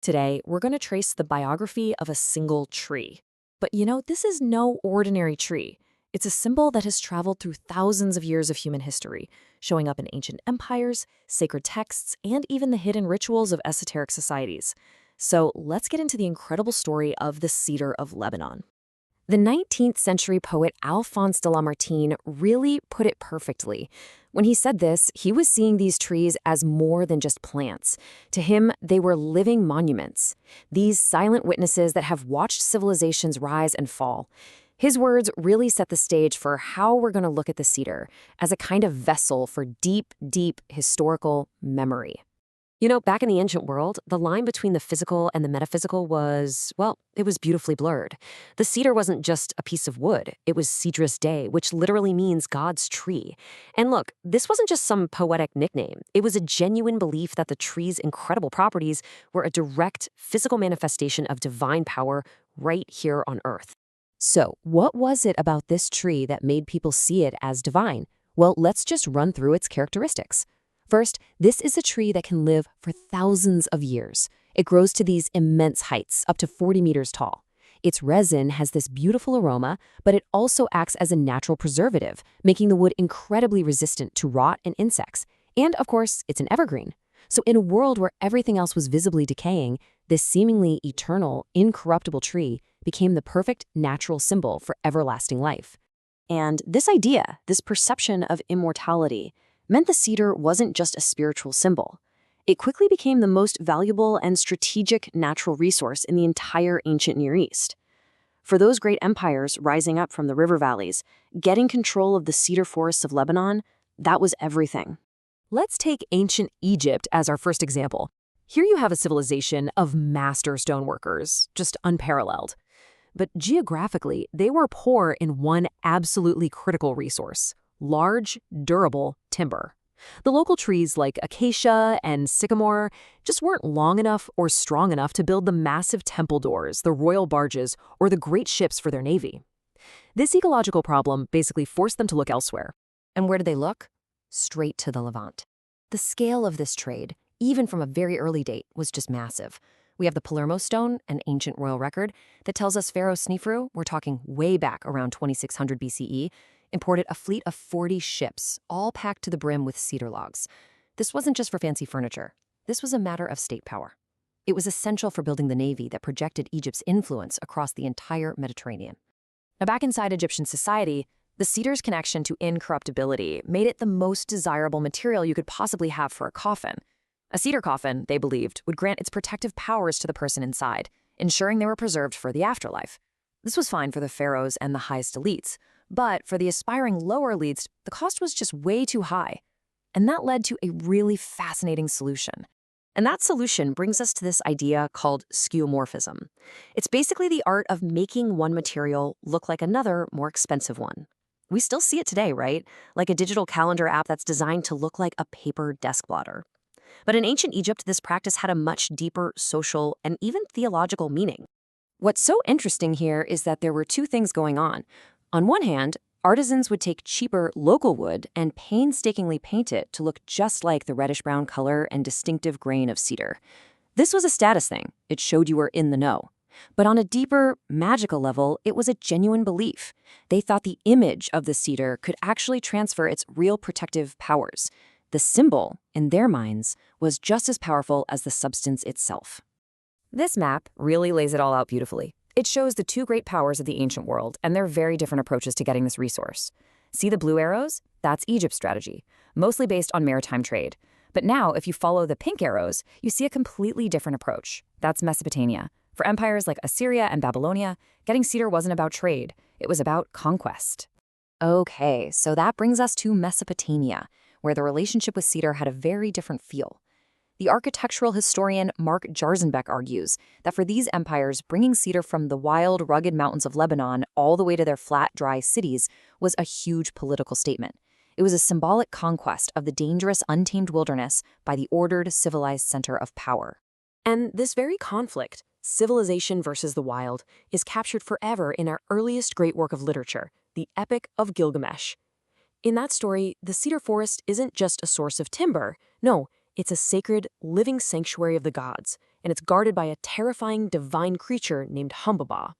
Today, we're going to trace the biography of a single tree. But this is no ordinary tree. It's a symbol that has traveled through thousands of years of human history, showing up in ancient empires, sacred texts, and even the hidden rituals of esoteric societies. So let's get into the incredible story of the Cedar of Lebanon. The 19th century poet Alphonse de Lamartine really put it perfectly. When he said this, he was seeing these trees as more than just plants. To him, they were living monuments, these silent witnesses that have watched civilizations rise and fall. His words really set the stage for how we're going to look at the cedar as a kind of vessel for deep, deep historical memory. Back in the ancient world, the line between the physical and the metaphysical was, well, it was beautifully blurred. The cedar wasn't just a piece of wood. It was Cedrus Dei, which literally means God's tree. And look, this wasn't just some poetic nickname. It was a genuine belief that the tree's incredible properties were a direct physical manifestation of divine power right here on Earth. So, what was it about this tree that made people see it as divine? Well, let's just run through its characteristics. First, this is a tree that can live for thousands of years. It grows to these immense heights, up to 40 meters tall. Its resin has this beautiful aroma, but it also acts as a natural preservative, making the wood incredibly resistant to rot and insects. And, of course, it's an evergreen. So in a world where everything else was visibly decaying, this seemingly eternal, incorruptible tree became the perfect natural symbol for everlasting life. And this idea, this perception of immortality, meant the cedar wasn't just a spiritual symbol. It quickly became the most valuable and strategic natural resource in the entire ancient Near East. For those great empires rising up from the river valleys, getting control of the cedar forests of Lebanon, that was everything. Let's take ancient Egypt as our first example. Here you have a civilization of master stoneworkers, just unparalleled. But geographically, they were poor in one absolutely critical resource: large, durable timber. The local trees like acacia and sycamore just weren't long enough or strong enough to build the massive temple doors, the royal barges, or the great ships for their navy. This ecological problem basically forced them to look elsewhere. And where did they look? Straight to the Levant. The scale of this trade, even from a very early date, was just massive. We have the Palermo stone, an ancient royal record, that tells us Pharaoh Sneferu, we're talking way back around 2600 BCE, imported a fleet of 40 ships, all packed to the brim with cedar logs. This wasn't just for fancy furniture. This was a matter of state power. It was essential for building the navy that projected Egypt's influence across the entire Mediterranean. Now, back inside Egyptian society, the cedar's connection to incorruptibility made it the most desirable material you could possibly have for a coffin. A cedar coffin, they believed, would grant its protective powers to the person inside, ensuring they were preserved for the afterlife. This was fine for the pharaohs and the highest elites, but for the aspiring lower elites, the cost was just way too high. And that led to a really fascinating solution. And that solution brings us to this idea called skeuomorphism. It's basically the art of making one material look like another, more expensive one. We still see it today, right? Like a digital calendar app that's designed to look like a paper desk blotter. But in ancient Egypt, this practice had a much deeper social and even theological meaning. What's so interesting here is that there were two things going on. On one hand, artisans would take cheaper local wood and painstakingly paint it to look just like the reddish-brown color and distinctive grain of cedar. This was a status thing. It showed you were in the know. But on a deeper, magical level, it was a genuine belief. They thought the image of the cedar could actually transfer its real protective powers. The symbol, in their minds, was just as powerful as the substance itself. This map really lays it all out beautifully. It shows the two great powers of the ancient world and their very different approaches to getting this resource. See the blue arrows? That's Egypt's strategy, mostly based on maritime trade. But now, if you follow the pink arrows, you see a completely different approach. That's Mesopotamia. For empires like Assyria and Babylonia, getting cedar wasn't about trade. It was about conquest. Okay, so that brings us to Mesopotamia, where the relationship with cedar had a very different feel. The architectural historian Mark Jarzenbeck argues that for these empires, bringing cedar from the wild, rugged mountains of Lebanon all the way to their flat, dry cities was a huge political statement. It was a symbolic conquest of the dangerous, untamed wilderness by the ordered, civilized center of power. And this very conflict, civilization versus the wild, is captured forever in our earliest great work of literature, the Epic of Gilgamesh. In that story, the cedar forest isn't just a source of timber. No, it's a sacred, living sanctuary of the gods. and it's guarded by a terrifying divine creature named Humbaba.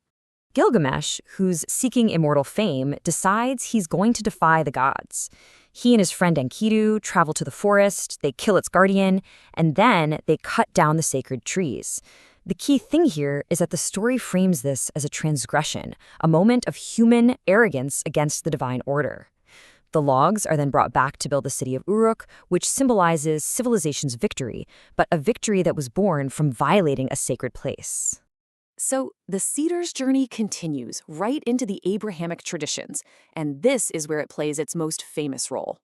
Gilgamesh, who's seeking immortal fame, decides he's going to defy the gods. He and his friend Enkidu travel to the forest, they kill its guardian, and then they cut down the sacred trees. The key thing here is that the story frames this as a transgression, a moment of human arrogance against the divine order. The logs are then brought back to build the city of Uruk, which symbolizes civilization's victory, but a victory that was born from violating a sacred place. So the cedar's journey continues right into the Abrahamic traditions, and this is where it plays its most famous role.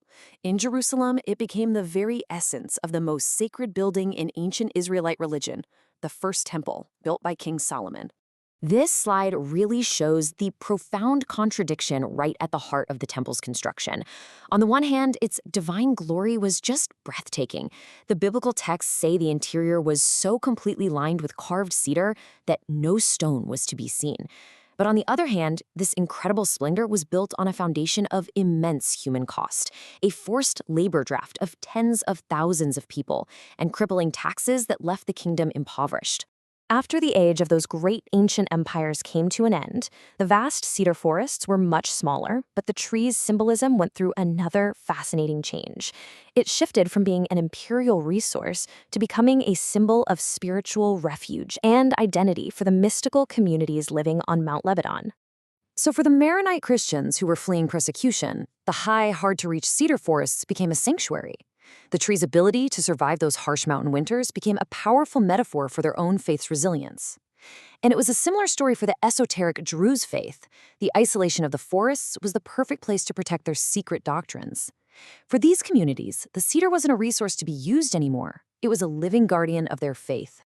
In Jerusalem, it became the very essence of the most sacred building in ancient Israelite religion, the first temple, built by King Solomon. This slide really shows the profound contradiction right at the heart of the temple's construction. On the one hand, its divine glory was just breathtaking. The biblical texts say the interior was so completely lined with carved cedar that no stone was to be seen. But on the other hand, this incredible splendor was built on a foundation of immense human cost, a forced labor draft of tens of thousands of people, and crippling taxes that left the kingdom impoverished. After the age of those great ancient empires came to an end, the vast cedar forests were much smaller, but the tree's symbolism went through another fascinating change. It shifted from being an imperial resource to becoming a symbol of spiritual refuge and identity for the mystical communities living on Mount Lebanon. So for the Maronite Christians who were fleeing persecution, the high, hard-to-reach cedar forests became a sanctuary. The tree's ability to survive those harsh mountain winters became a powerful metaphor for their own faith's resilience. And it was a similar story for the esoteric Druze faith. The isolation of the forests was the perfect place to protect their secret doctrines. For these communities, the cedar wasn't a resource to be used anymore. It was a living guardian of their faith.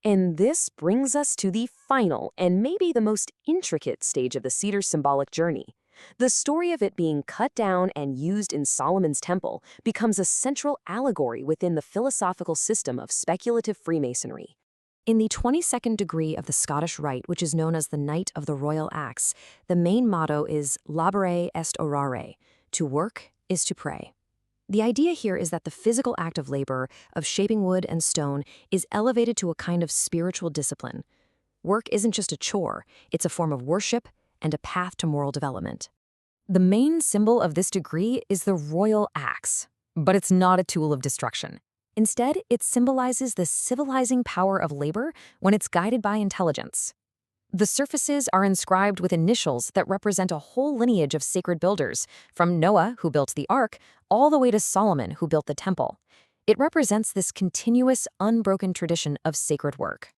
And this brings us to the final and maybe the most intricate stage of the cedar's symbolic journey. The story of it being cut down and used in Solomon's temple becomes a central allegory within the philosophical system of speculative Freemasonry. In the 22nd degree of the Scottish Rite, which is known as the Knight of the Royal Axe, the main motto is labore est orare, to work is to pray. The idea here is that the physical act of labor, of shaping wood and stone, is elevated to a kind of spiritual discipline. Work isn't just a chore, it's a form of worship and a path to moral development. The main symbol of this degree is the royal axe, but it's not a tool of destruction. Instead, it symbolizes the civilizing power of labor when it's guided by intelligence. The surfaces are inscribed with initials that represent a whole lineage of sacred builders, from Noah, who built the ark, all the way to Solomon, who built the temple. It represents this continuous, unbroken tradition of sacred work.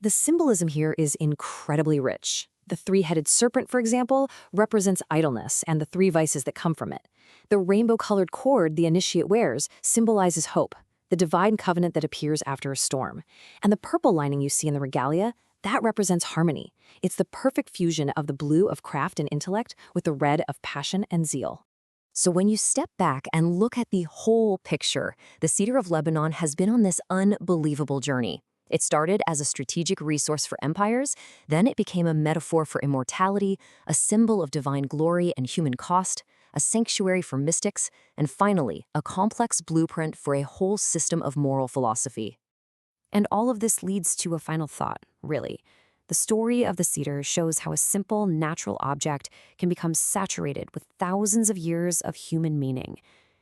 The symbolism here is incredibly rich. The three-headed serpent, for example, represents idleness and the three vices that come from it. The rainbow-colored cord the initiate wears symbolizes hope, the divine covenant that appears after a storm. And the purple lining you see in the regalia, that represents harmony. It's the perfect fusion of the blue of craft and intellect with the red of passion and zeal. So when you step back and look at the whole picture, the Cedar of Lebanon has been on this unbelievable journey. It started as a strategic resource for empires, then it became a metaphor for immortality, a symbol of divine glory and human cost, a sanctuary for mystics, and finally, a complex blueprint for a whole system of moral philosophy. And all of this leads to a final thought, really. The story of the cedar shows how a simple, natural object can become saturated with thousands of years of human meaning.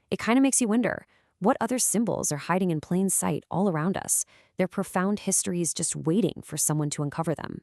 It kind of makes you wonder, what other symbols are hiding in plain sight all around us? Their profound histories just waiting for someone to uncover them.